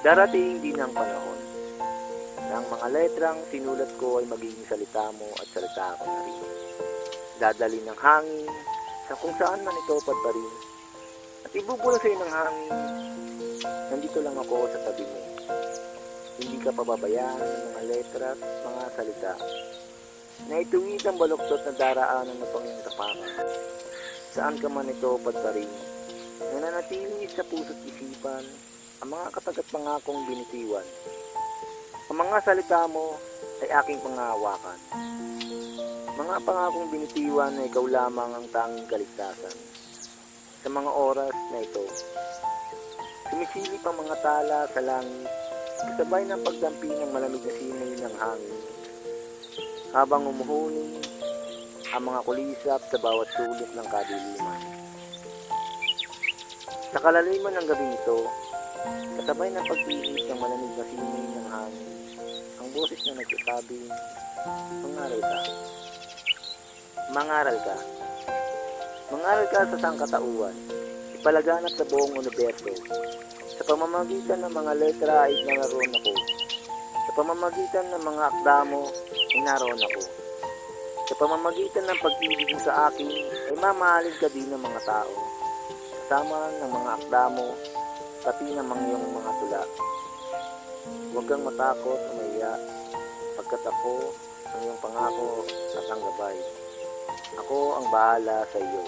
Darating din ang panahon na ang mga letrang sinulat ko ay magiging salita mo at salita ko na rin. Dadalhin ng hangin sa kung saan man ito padparin at ibubulong sa'yo ng hangin. Nandito lang ako sa tabi mo. Hindi ka pababayaan ng mga letra at mga salita na ituwid ang baluktot na daraanan ng pangingkapakan. Saan ka man ito padparin, nananatili sa puso't isipan ang mga katagat pangakong binitiwan. Ang mga salita mo ay aking pangahawakan. Mga pangakong binitiwan na ikaw lamang ang tanging kaligtasan. Sa mga oras na ito, sumisilip ang mga tala sa langit, kasabay ng pagdampi ng malamig na simoy ng hangin. Habang umuhuni ang mga kulisap sa bawat sulok ng kadiliman. Sa kalaliman ng gabing ito, kasabay ng pag-ihip ng malamig na simoy ng hangin, ang boses na nagsasabing, mangaral ka. Mangaral ka. Mangaral ka sa sangkatauhan, ipalaganap sa buong universo. Sa pamamagitan ng mga letra ay naroon ako. Sa pamamagitan ng mga akda mo ay naroon ako. Sa pamamagitan ng pag-ibig mo sa akin ay mamahalin ka din ng mga tao. Kasama ng mga akda mo, pati ng mga iyong mga tula. Huwag kang matakot o mahiya, pagkat ako ang iyong pangako at ang gabay. Ako ang bahala sa iyo.